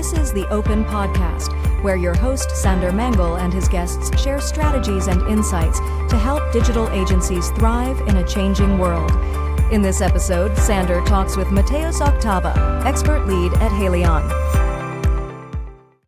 This is The Open Podcast, where your host, Sander Mangel, and his guests share strategies and insights to help digital agencies thrive in a changing world. In this episode, Sander talks with Mateusz Oktaba, expert lead at Haleon.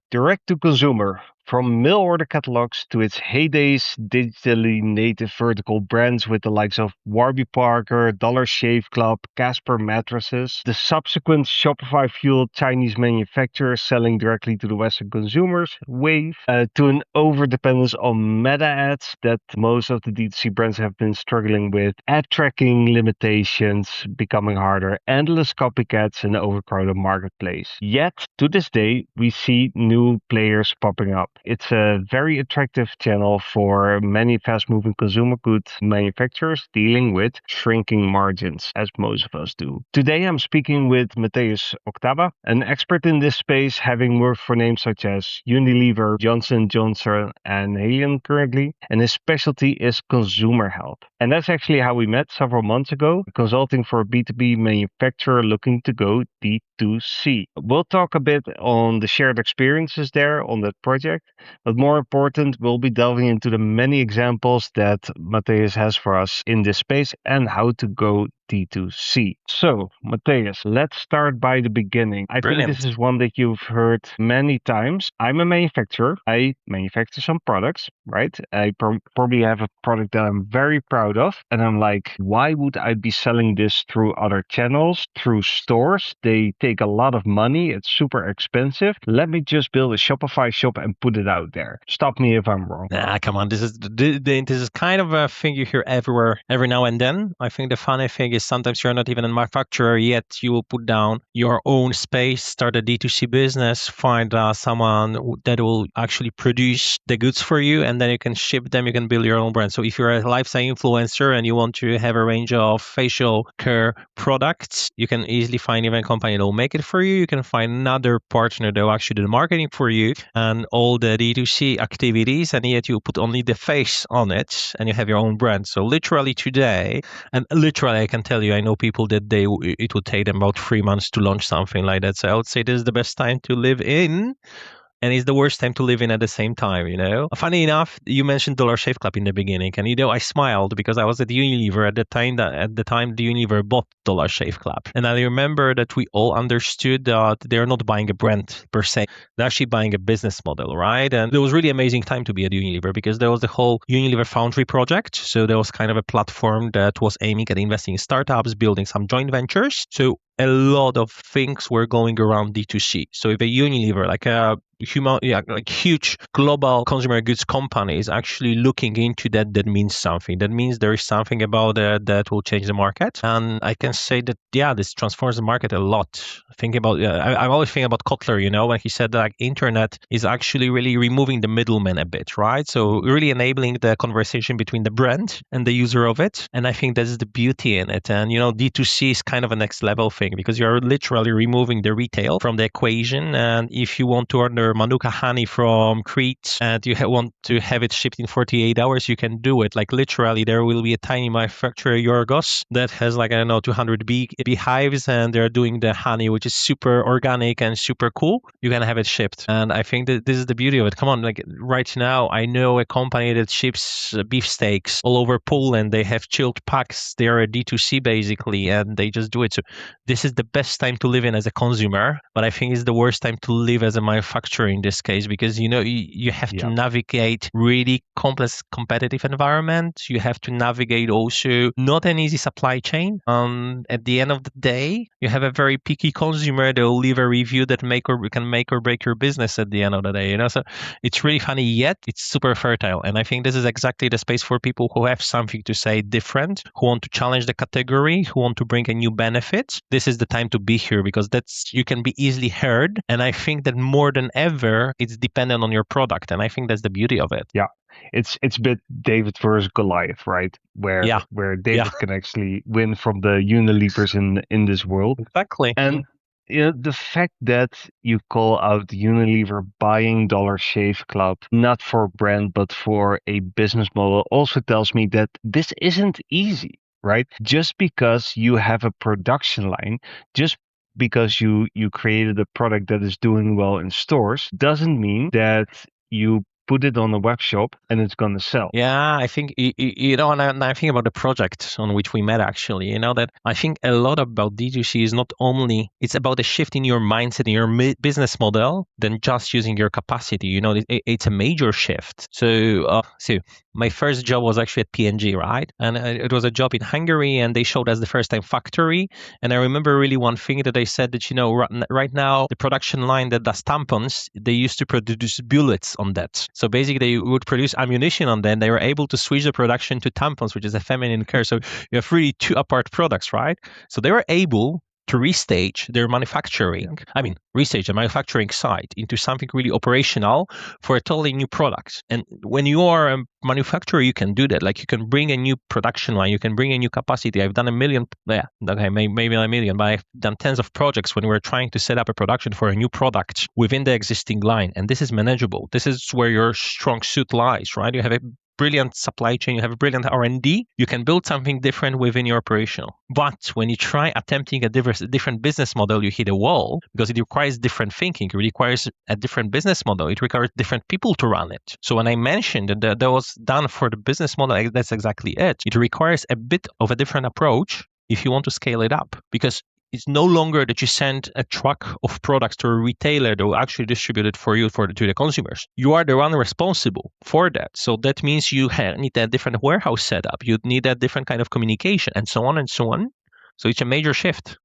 Direct to consumer, from mail order catalogs to its heydays, digitally native vertical brands with the likes of Warby Parker, Dollar Shave Club, Casper mattresses, the subsequent Shopify-fueled Chinese manufacturers selling directly to the Western consumers, Wave, to an overdependence on meta ads that most of the D2C brands have been struggling with, ad tracking limitations becoming harder, endless copycats in the overcrowded marketplace. Yet, to this day, we see new players popping up. It's a very attractive channel for many fast-moving consumer goods manufacturers dealing with shrinking margins, as most of us do. Today I'm speaking with Mateusz Oktaba, an expert in this space, having worked for names such as Unilever, Johnson & Johnson, and Haleon currently, and his specialty is consumer health. And that's actually how we met several months ago, consulting for a B2B manufacturer looking to go D2C. We'll talk a bit on the shared experiences there on that project, but more important, we'll be delving into the many examples that Mateusz has for us in this space and how to go D2C. So, Mateusz, let's start by the beginning. I think this is one that you've heard many times. I'm a manufacturer. I manufacture some products, right? I probably have a product that I'm very proud of. And I'm like, why would I be selling this through other channels, through stores? They take a lot of money. It's super expensive. Let me just build a Shopify shop and put it out there. Stop me if I'm wrong. Nah, come on. This is kind of a thing you hear everywhere, every now and then. I think the funny thing is sometimes you're not even a manufacturer yet. You will put down your own space, start a D2C business, find someone that will actually produce the goods for you, and then you can ship them. You can build your own brand. So if you're a lifestyle influencer and you want to have a range of facial care products, you can easily find even a company that will make it for you. You can find another partner that will actually do the marketing for you and all the D2C activities, and yet you put only the face on it and you have your own brand. So literally today, and literally I can tell you, I know people that it would take them about 3 months to launch something like that. So I would say this is the best time to live in. And it's the worst time to live in at the same time, you know? Funny enough, you mentioned Dollar Shave Club in the beginning. And, I smiled because I was at Unilever at the time the Unilever bought Dollar Shave Club. And I remember that we all understood that they're not buying a brand per se. They're actually buying a business model, right? And it was really amazing time to be at Unilever because there was the whole Unilever Foundry project. So there was kind of a platform that was aiming at investing in startups, building some joint ventures. So a lot of things were going around D2C. So if a Unilever, like a huge global consumer goods company is actually looking into that means something. That means there is something about it that will change the market. And I can say that, this transforms the market a lot. Thinking about, I'm always thinking about Kotler, when he said that internet is actually really removing the middleman a bit, right? So really enabling the conversation between the brand and the user of it. And I think that's the beauty in it. And, D2C is kind of a next level thing because you're literally removing the retail from the equation. And if you want to order Manuka honey from Crete and you want to have it shipped in 48 hours, you can do it. Like literally, there will be a tiny manufacturer, Yorgos, that has 200 beehives and they're doing the honey, which is super organic and super cool. You can have it shipped. And I think that this is the beauty of it. Come on, right now, I know a company that ships beefsteaks all over Poland. They have chilled packs. They're a D2C basically, and they just do it. So this is the best time to live in as a consumer, but I think it's the worst time to live as a manufacturer in this case because you have to navigate really complex competitive environment. You have to navigate also not an easy supply chain. At the end of the day, you have a very picky consumer that will leave a review that can make or break your business at the end of the day. So it's really funny, yet it's super fertile. And I think this is exactly the space for people who have something to say different, who want to challenge the category, who want to bring a new benefit. This is the time to be here because you can be easily heard. And I think that more than ever, it's dependent on your product. And I think that's the beauty of it. Yeah. It's a bit David versus Goliath, right? Where David can actually win from the Unilevers in this world. Exactly. And the fact that you call out Unilever buying Dollar Shave Club, not for brand, but for a business model, also tells me that this isn't easy, right? Just because you have a production line, just because you created a product that is doing well in stores doesn't mean that you put it on a web shop and it's going to sell. Yeah, I think, and I think about the project on which we met actually, that I think a lot about D2C is not only, it's about a shift in your mindset, in your business model than just using your capacity. It's a major shift. So my first job was actually at P&G, right? And it was a job in Hungary, and they showed us the first time factory. And I remember really one thing that they said that, right now, the production line that does tampons, they used to produce bullets on that. So basically they would produce ammunition on that. They were able to switch the production to tampons, which is a feminine care. So you have really two apart products, right? So they were able to restage their manufacturing, restage the manufacturing site into something really operational for a totally new product. And when you are a manufacturer, you can do that. Like you can bring a new production line, you can bring a new capacity. I've done maybe not a million, but I've done tens of projects when we're trying to set up a production for a new product within the existing line. And this is manageable. This is where your strong suit lies, right? You have a brilliant supply chain, you have a brilliant R&D, you can build something different within your operational. But when you try attempting a different business model, you hit a wall because it requires different thinking. It requires a different business model. It requires different people to run it. So when I mentioned that was done for the business model, that's exactly it. It requires a bit of a different approach if you want to scale it up, because it's no longer that you send a truck of products to a retailer that will actually distribute it for you to the consumers. You are the one responsible for that. So that means you need a different warehouse setup. You need a different kind of communication and so on and so on. So it's a major shift.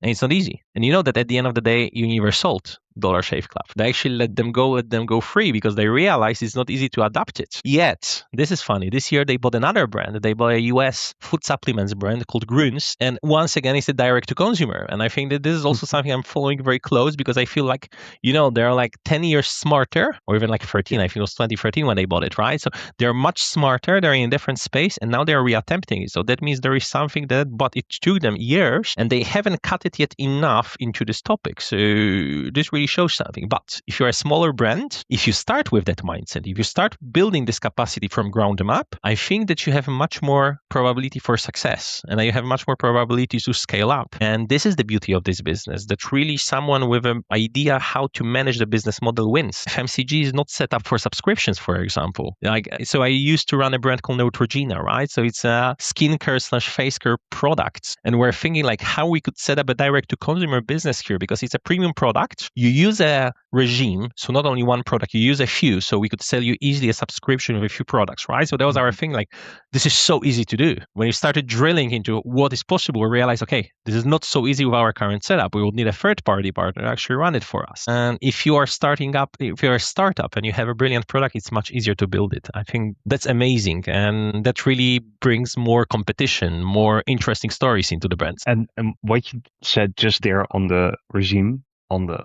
And it's not easy. And you know that at the end of the day, Unilever sold Dollar Shave Club. They actually let them go free because they realized it's not easy to adapt it. Yet, this is funny. This year they bought another brand. They bought a US food supplements brand called Gruns. And once again, it's a direct to consumer. And I think that this is also something I'm following very close because I feel like, they're like 10 years smarter, or even like 13. I think it was 2013 when they bought it, right? So they're much smarter. They're in a different space and now they're reattempting it. So that means there is something but it took them years and they haven't cut it yet enough into this topic. So this really shows something. But if you're a smaller brand, if you start with that mindset, if you start building this capacity from ground up, I think that you have much more probability for success and you have much more probability to scale up. And this is the beauty of this business, that really someone with an idea how to manage the business model wins. FMCG is not set up for subscriptions, for example. So I used to run a brand called Neutrogena, right? So it's a skincare/face care products. And we're thinking like how we could set up a direct to consumer business here because it's a premium product. You use a regime, so not only one product, you use a few, so we could sell you easily a subscription of a few products, right? So that was our thing, like this is so easy to do. When you started drilling into what is possible, we realized, okay, this is not so easy with our current setup. We would need a third-party partner to actually run it for us. And if you're a startup and you have a brilliant product, it's much easier to build it. I think that's amazing. And that really brings more competition, more interesting stories into the brands. And what you said just there on the regime, on the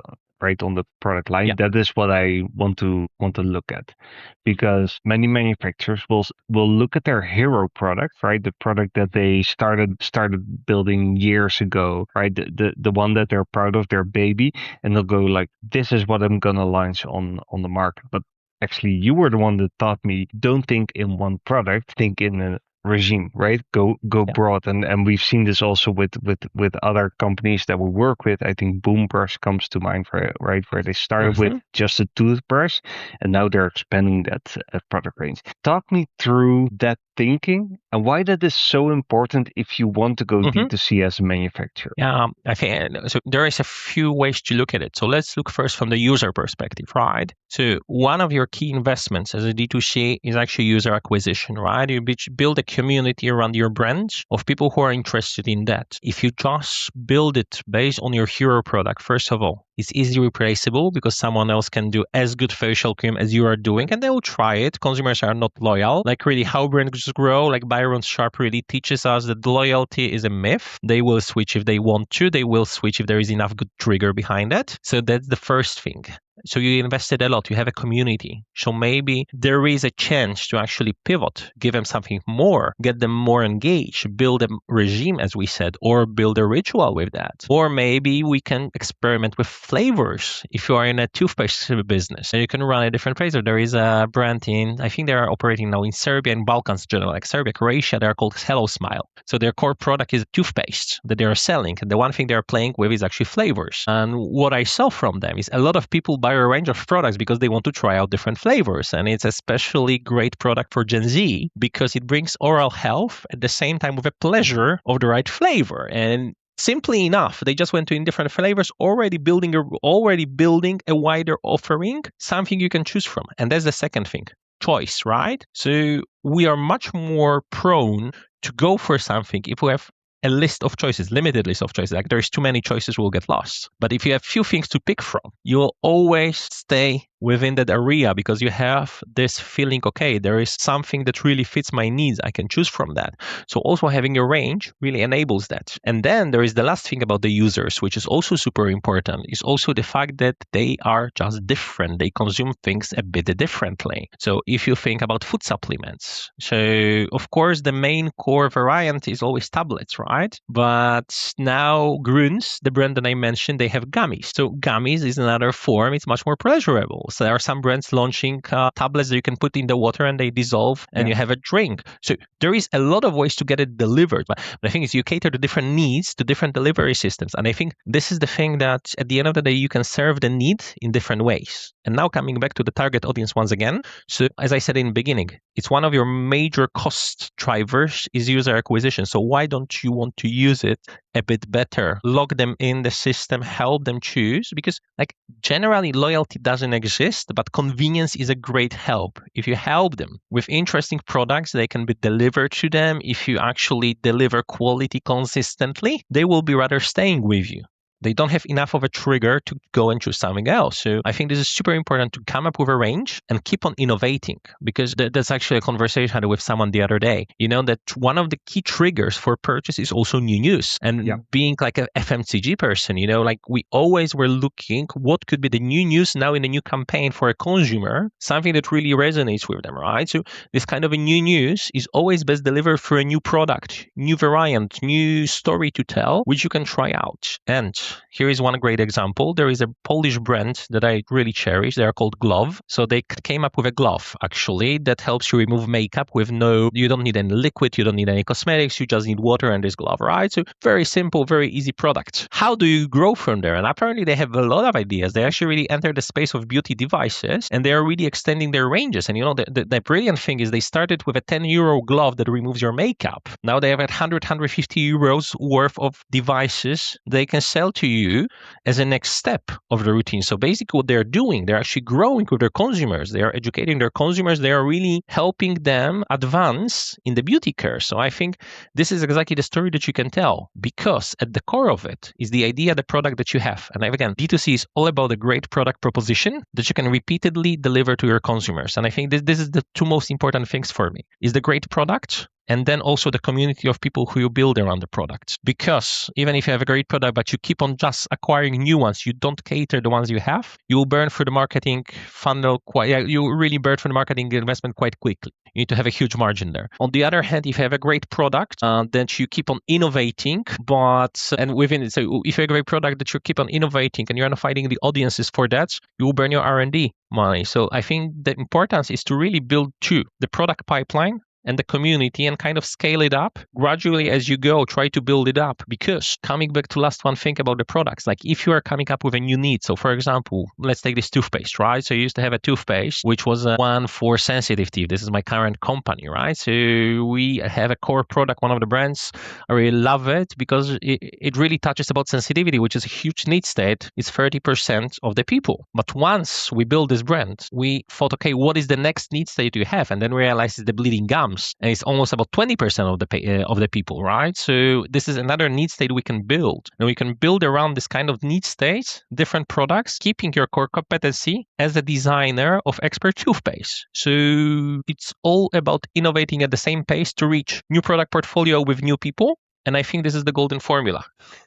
product line, yeah. That is what I want to look at, because many manufacturers will look at their hero product, right? The product that they started building years ago, right? The one that they're proud of, their baby, and they'll go like, this is what I'm gonna launch on the market. But actually, you were the one that taught me, don't think in one product, think in a regime, right? Go broad, and we've seen this also with other companies that we work with. I think Boombrush comes to mind, right, where they started with just a toothbrush and now they're expanding that product range. Talk me through that thinking and why that is so important if you want to go D2C as a manufacturer. Yeah, I think so. There is a few ways to look at it. So let's look first from the user perspective, right? So one of your key investments as a D2C is actually user acquisition, right? You build a community around your brand of people who are interested in that. If you just build it based on your hero product, first of all, it's easily replaceable because someone else can do as good facial cream as you are doing and they will try it. Consumers are not loyal. Like really how brands grow, like Byron Sharp really teaches us that loyalty is a myth. They will switch if they want to. They will switch if there is enough good trigger behind it. So that's the first thing. So you invested a lot, you have a community. So maybe there is a chance to actually pivot, give them something more, get them more engaged, build a regime, as we said, or build a ritual with that. Or maybe we can experiment with flavors. If you are in a toothpaste business, and you can run a different flavor. There is a brand I think they are operating now in Serbia and Balkans generally, like Serbia, Croatia, they're called Hello Smile. So their core product is toothpaste that they are selling. And the one thing they're playing with is actually flavors. And what I saw from them is a lot of people buy a range of products because they want to try out different flavors. And it's especially great product for Gen Z because it brings oral health at the same time with a pleasure of the right flavor. And simply enough, they just went to in different flavors, already building a wider offering, something you can choose from. And that's the second thing, choice, right? So we are much more prone to go for something if we have a list of choices, limited list of choices. Like there's too many choices, we'll get lost. But if you have few things to pick from, you'll always stay within that area because you have this feeling, okay, there is something that really fits my needs. I can choose from that. So also having a range really enables that. And then there is the last thing about the users, which is also super important, is also the fact that they are just different. They consume things a bit differently. So if you think about food supplements, so of course the main core variant is always tablets, right? But now Grüns, the brand that I mentioned, they have gummies. So gummies is another form. It's much more pleasurable. So there are some brands launching tablets that you can put in the water and they dissolve and you have a drink. So there is a lot of ways to get it delivered. But I think it's you cater to different needs, to different delivery systems. And I think this is the thing that at the end of the day, you can serve the need in different ways. And now coming back to the target audience once again. So as I said in the beginning, it's one of your major cost drivers is user acquisition. So why don't you want to use it a bit better? Log them in the system, help them choose, because like generally loyalty doesn't exist, but convenience is a great help. If you help them with interesting products, they can be delivered to them. If you actually deliver quality consistently, they will be rather staying with you. They don't have enough of a trigger to go and choose something else. So I think this is super important to come up with a range and keep on innovating, because that's actually a conversation I had with someone the other day. You know, that one of the key triggers for purchase is also new news. And being like a FMCG person, you know, like we always were looking what could be the new news now in a new campaign for a consumer, something that really resonates with them, right? So this kind of a new news is always best delivered for a new product, new variant, new story to tell, which you can try out. And here is one great example. There is a Polish brand that I really cherish. They are called Glove. So they came up with a glove, actually, that helps you remove makeup with you don't need any liquid, you don't need any cosmetics, you just need water and this glove, right? So very simple, very easy product. How do you grow from there? And apparently they have a lot of ideas. They actually really enter the space of beauty devices and they are really extending their ranges. And you know, the brilliant thing is they started with a 10 euro glove that removes your makeup. Now they have 150 euros worth of devices they can sell to you as a next step of the routine. So basically what they're doing, they're actually growing with their consumers. They are educating their consumers. They are really helping them advance in the beauty care. So I think this is exactly the story that you can tell, because at the core of it is the idea, the product that you have. And again, D2C is all about a great product proposition that you can repeatedly deliver to your consumers. And I think this is the two most important things for me, is the great product and then also the community of people who you build around the product. Because even if you have a great product, but you keep on just acquiring new ones, you don't cater the ones you have, you will burn through the marketing funnel you really burn through the marketing investment quite quickly. You need to have a huge margin there. On the other hand, if you have a great product, then you keep on innovating, and within it, so if you have a great product that you keep on innovating and you're not finding the audiences for that, you will burn your R&D money. So I think the importance is to really build the product pipeline and the community and kind of scale it up gradually as you go. Try to build it up, because coming back to last one thing about the products, like if you are coming up with a new need. So for example, let's take this toothpaste, right? So you used to have a toothpaste, which was one for sensitive teeth. This is my current company, right? So we have a core product, one of the brands. I really love it because it really touches about sensitivity, which is a huge need state. It's 30% of the people. But once we build this brand, we thought, okay, what is the next need state you have? And then we realized it's the bleeding gums. And it's almost about 20% of the people, right? So this is another need state we can build. And we can build around this kind of need state, different products, keeping your core competency as a designer of expert toothpaste. So it's all about innovating at the same pace to reach new product portfolio with new people. And I think this is the golden formula.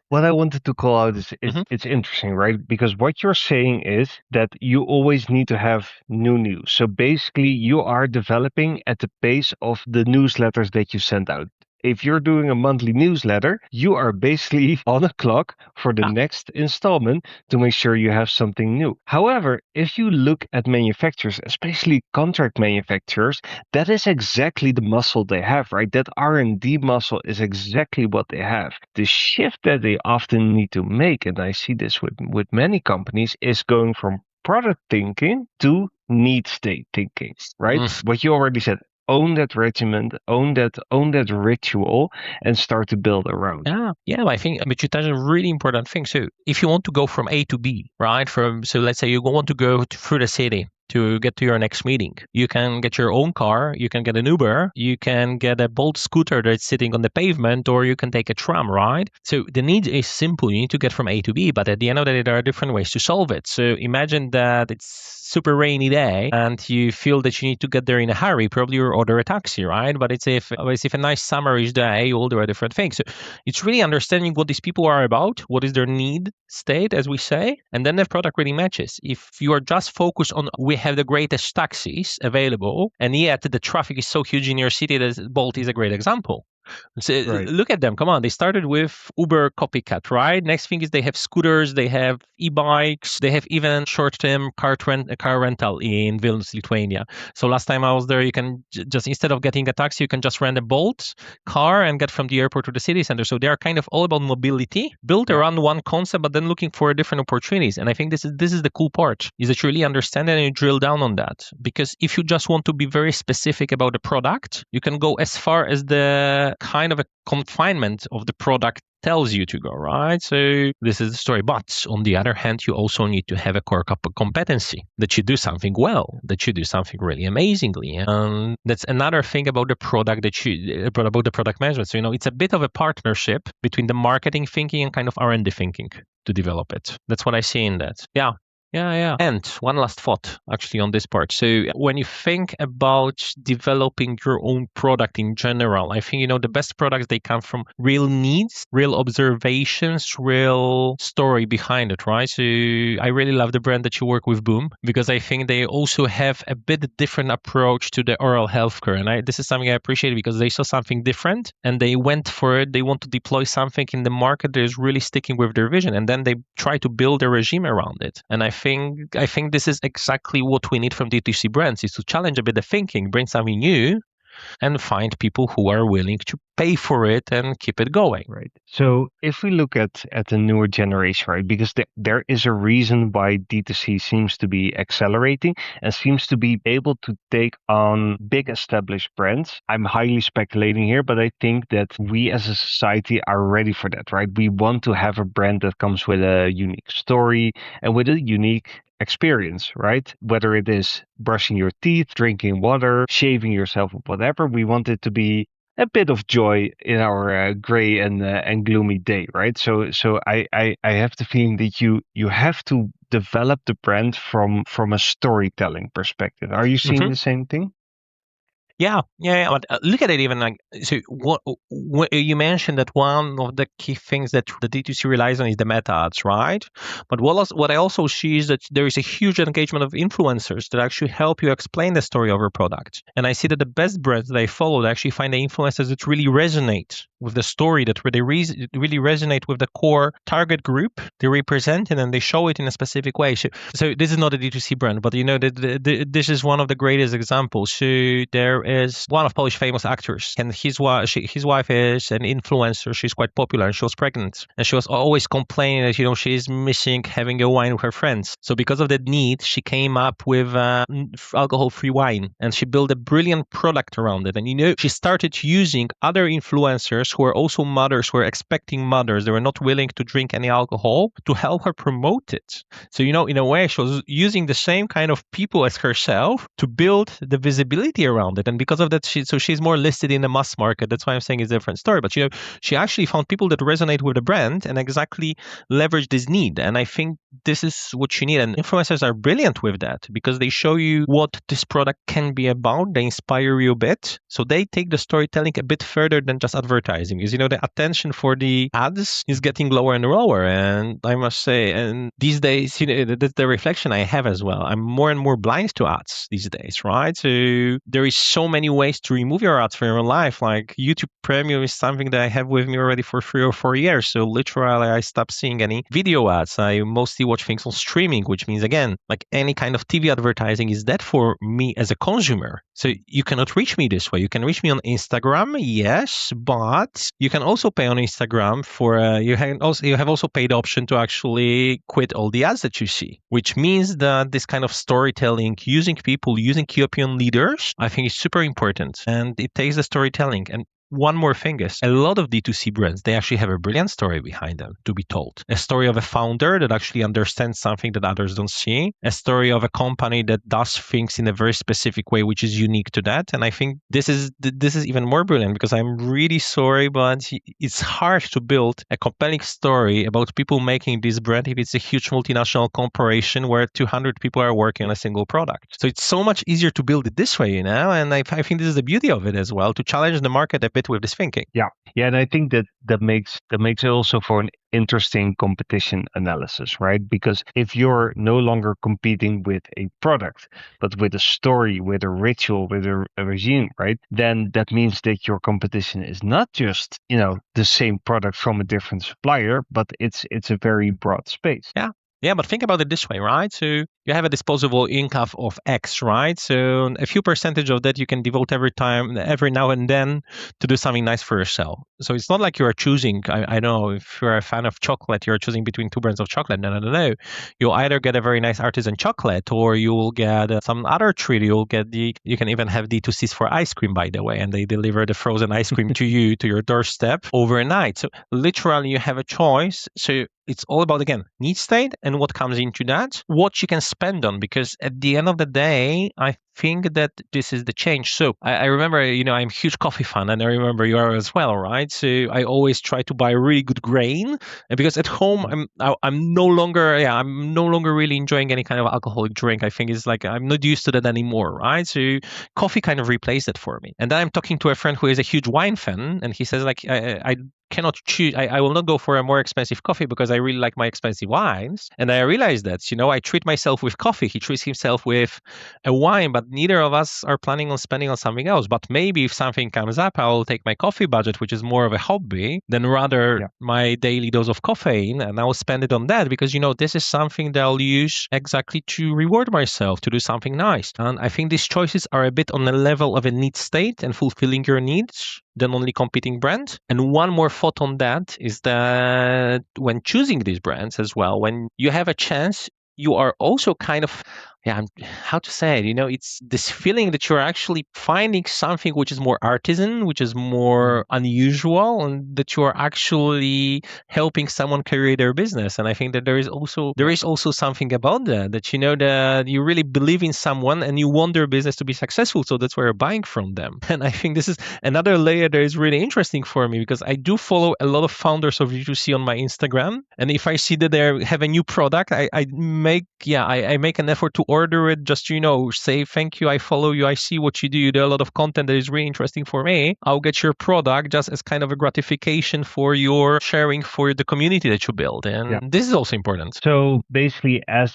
What I wanted to call out is Mhm. it's interesting, right? Because what you're saying is that you always need to have new news. So basically, you are developing at the pace of the newsletters that you send out. If you're doing a monthly newsletter, you are basically on a clock for the Ah, next installment to make sure you have something new. However, if you look at manufacturers, especially contract manufacturers, that is exactly the muscle they have, right? That R&D muscle is exactly what they have. The shift that they often need to make, and I see this with many companies, is going from product thinking to need state thinking, right? mm, What you already said, own that regiment, own that ritual, and start to build around. yeah, I think, but you touch a really important thing. So if you want to go from A to B, right? So let's say you want to go through the city to get to your next meeting. You can get your own car, you can get an Uber, you can get a Bolt scooter that's sitting on the pavement, or you can take a tram, right? So the need is simple. You need to get from A to B, but at the end of the day, there are different ways to solve it. So imagine that it's super rainy day and you feel that you need to get there in a hurry. Probably you order a taxi, right? But it's if a nice summerish day, you'll do a different thing. So it's really understanding what these people are about, what is their need state, as we say, and then the product really matches. If you are just focused on we have the greatest taxis available, and yet the traffic is so huge in your city, that Bolt is a great example. So Right. look at them. Come on. They started with Uber copycat, right? Next thing is they have scooters, they have e-bikes, they have even short-term car rental in Vilnius, Lithuania. So last time I was there, you can just, instead of getting a taxi, you can just rent a Bolt car and get from the airport to the city center. So they are kind of all about mobility, built around one concept, but then looking for different opportunities. And I think this is the cool part, is that you really understand it and you drill down on that. Because if you just want to be very specific about the product, you can go as far as the kind of a confinement of the product tells you to go, right? So this is the story. But on the other hand, you also need to have a core competency, that you do something well, that you do something really amazingly. And that's another thing about the product about the product management. So, it's a bit of a partnership between the marketing thinking and kind of R&D thinking to develop it. That's what I see in that. Yeah. Yeah. And one last thought actually on this part. So when you think about developing your own product in general, I think, the best products, they come from real needs, real observations, real story behind it, right? So I really love the brand that you work with, Boom, because I think they also have a bit different approach to the oral healthcare. And this is something I appreciate, because they saw something different and they went for it. They want to deploy something in the market that is really sticking with their vision. And then they try to build a regime around it. And I think this is exactly what we need from D2C brands, is to challenge a bit the thinking, bring something new, and find people who are willing to pay for it and keep it going. Right. So if we look at the newer generation, right, because there is a reason why D2C seems to be accelerating and seems to be able to take on big established brands. I'm highly speculating here, but I think that we as a society are ready for that, right? We want to have a brand that comes with a unique story and with a unique experience, right? Whether it is brushing your teeth, drinking water, shaving yourself, or whatever, we want it to be a bit of joy in our gray and gloomy day, right? So I have the feeling that you have to develop the brand from a storytelling perspective. Are you seeing the same thing? Yeah. But look at it even like, so what you mentioned that one of the key things that the D2C relies on is the meta ads, right? But what I also see is that there is a huge engagement of influencers that actually help you explain the story of your product. And I see that the best brands that I follow, they actually find the influencers that really resonate with the story, that they really resonate with the core target group they represent, and then they show it in a specific way. So this is not a D2C brand, but this is one of the greatest examples. So there is one of Polish famous actors, and his wife is an influencer. She's quite popular, and she was pregnant, and she was always complaining that she's missing having a wine with her friends. So because of that need, she came up with alcohol-free wine, and she built a brilliant product around it. And she started using other influencers who were also mothers, who were expecting mothers. They were not willing to drink any alcohol, to help her promote it. So in a way, she was using the same kind of people as herself to build the visibility around it. And and because of that, she's more listed in the mass market. That's why I'm saying it's a different story. But she actually found people that resonate with the brand and exactly leverage this need. And I think this is what you need. And influencers are brilliant with that because they show you what this product can be about. They inspire you a bit. So they take the storytelling a bit further than just advertising. Because, the attention for the ads is getting lower and lower. And I must say, and these days, that's the reflection I have as well. I'm more and more blind to ads these days, right? So there is so many ways to remove your ads from your life. Like YouTube Premium is something that I have with me already for 3 or 4 years. So literally, I stopped seeing any video ads. I mostly watch things on streaming, which means, again, like any kind of TV advertising is dead for me as a consumer. So you cannot reach me this way. You can reach me on Instagram, yes, but you can also pay on Instagram for you have also paid option to actually quit all the ads that you see, which means that this kind of storytelling, using people, using key opinion leaders, I think is super important, and it takes the storytelling. And one more thing is a lot of D2C brands, they actually have a brilliant story behind them to be told. A story of a founder that actually understands something that others don't see. A story of a company that does things in a very specific way, which is unique to that. And I think this is even more brilliant because I'm really sorry, but it's hard to build a compelling story about people making this brand if it's a huge multinational corporation where 200 people are working on a single product. So it's so much easier to build it this way, And I think this is the beauty of it as well, to challenge the market a bit with this thinking. Yeah, and I think that makes it also for an interesting competition analysis, right? Because if you're no longer competing with a product, but with a story, with a ritual, with a regime, right? Then that means that your competition is not just, the same product from a different supplier, but it's a very broad space. Yeah, but think about it this way, right? So you have a disposable income of X, right? So a few percentage of that you can devote every now and then to do something nice for yourself. So it's not like you are choosing, I don't know, if you're a fan of chocolate, you're choosing between 2 brands of chocolate. No. You'll either get a very nice artisan chocolate or you will get some other treat. You can even have D2Cs for ice cream, by the way, and they deliver the frozen ice cream to you, to your doorstep overnight. So literally you have a choice. So it's all about, again, need state and what comes into that, what you can spend on, because at the end of the day, I think that this is the change. So I remember, I'm a huge coffee fan, and I remember you are as well, right? So I always try to buy really good grain, and because at home I'm no longer really enjoying any kind of alcoholic drink. I think it's like I'm not used to that anymore, right? So coffee kind of replaced it for me. And then I'm talking to a friend who is a huge wine fan, and he says like I cannot choose. I will not go for a more expensive coffee because I really like my expensive wines. And I realized that, I treat myself with coffee. He treats himself with a wine, but neither of us are planning on spending on something else. But maybe if something comes up, I'll take my coffee budget, which is more of a hobby, than rather my daily dose of caffeine. And I'll spend it on that because, this is something that I'll use exactly to reward myself, to do something nice. And I think these choices are a bit on the level of a need state and fulfilling your needs than only competing brand. And one more thought on that is that when choosing these brands as well, when you have a chance, you are also kind of, how to say it, it's this feeling that you're actually finding something which is more artisan, which is more unusual, and that you are actually helping someone create their business. And I think that there is also something about that that you really believe in someone and you want their business to be successful. So that's where you're buying from them. And I think this is another layer that is really interesting for me because I do follow a lot of founders of D2C on my Instagram. And if I see that they have a new product, I make an effort to order it, just say thank you, I follow you, I see what you do, you do a lot of content that is really interesting for me. I'll get your product just as kind of a gratification for your sharing for the community that you build. And this is also important. So basically, as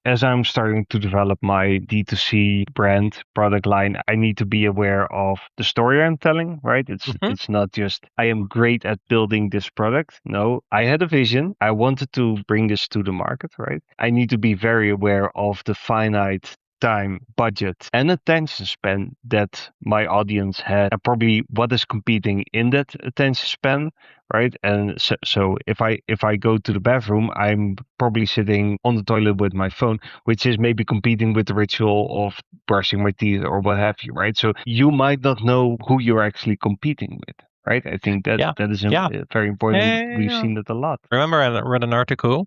I'm starting to develop my D2C brand product line, I need to be aware of the story I'm telling, right? It's not just I am great at building this product. No, I had a vision. I wanted to bring this to the market, right? I need to be very aware of the finite time, budget, and attention span that my audience had, and probably what is competing in that attention span, right? And so if I go to the bathroom, I'm probably sitting on the toilet with my phone, which is maybe competing with the ritual of brushing my teeth or what have you, right? So you might not know who you're actually competing with. right? I think that Yeah. that is Yeah. very important. We've Yeah. seen that a lot. Remember, I read an article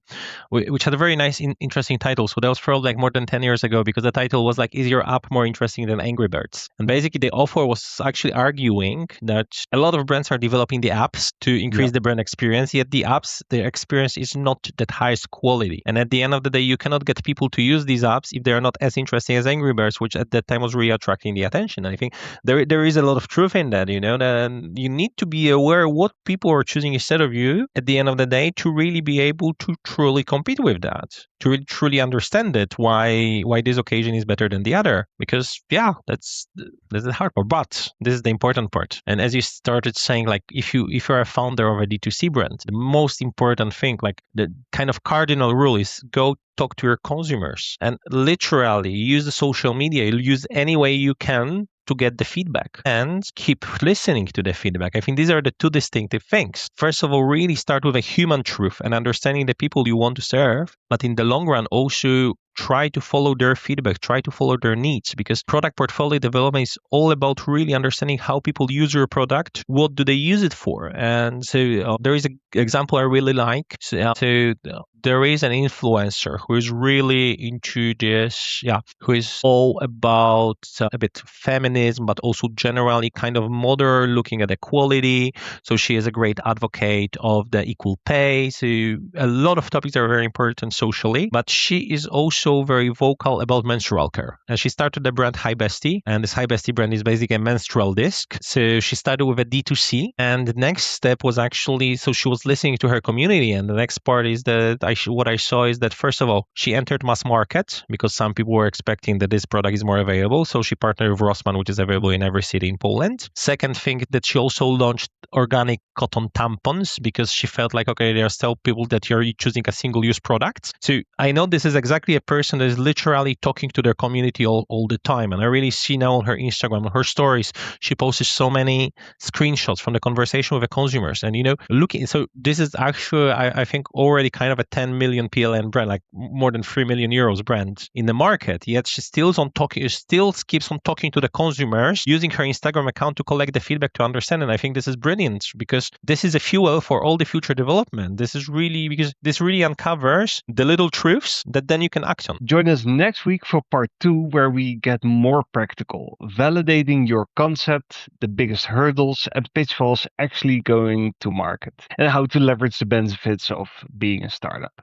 which had a very nice, interesting title. So that was probably like more than 10 years ago, because the title was like, "Is your app more interesting than Angry Birds?" And basically, the author was actually arguing that a lot of brands are developing the apps to increase the brand experience, yet the experience is not that highest quality. And at the end of the day, you cannot get people to use these apps if they're not as interesting as Angry Birds, which at that time was really attracting the attention. And I think there is a lot of truth in that, that you need to be aware what people are choosing instead of you at the end of the day to really be able to truly compete with that, to really truly understand it, why this occasion is better than the other. Because that's the hard part, but this is the important part. And as you started saying, like if you're a founder of a D2C brand, the most important thing, like the kind of cardinal rule, is go talk to your consumers and literally use the social media, use any way you can to get the feedback and keep listening to the feedback. I think these are the two distinctive things. First of all, really start with a human truth and understanding the people you want to serve, but in the long run also try to follow their feedback, try to follow their needs, because product portfolio development is all about really understanding how people use your product, what do they use it for. And so there is an example I really like. So there is an influencer who is really into this, who is all about a bit feminism, but also generally kind of modern, looking at equality. So she is a great advocate of the equal pay. So a lot of topics are very important socially, but she is also very vocal about menstrual care. And she started the brand Hi Bestie, and this Hi Bestie brand is basically a menstrual disc. So she started with a D2C, and the next step was actually, so she was listening to her community, and the next part is that what I saw is that first of all, she entered mass market because some people were expecting that this product is more available. So she partnered with Rossmann, which is available in every city in Poland. Second thing, that she also launched organic cotton tampons because she felt like, okay, there are still people that are choosing a single-use product. So I know this is exactly a person that is literally talking to their community all the time. And I really see now on her Instagram, on her stories, she posted so many screenshots from the conversation with the consumers. And, looking, so this is actually, I think, already kind of a 10 million PLN brand, like more than 3 million euros brand in the market. Yet she still keeps on talking to the consumers, using her Instagram account to collect the feedback to understand. And I think this is brilliant because this is a fuel for all the future development. This is really, because this really uncovers the little truths that then you can act on. Join us next week for part 2, where we get more practical, validating your concept, the biggest hurdles and pitfalls actually going to market, and how to leverage the benefits of being a startup.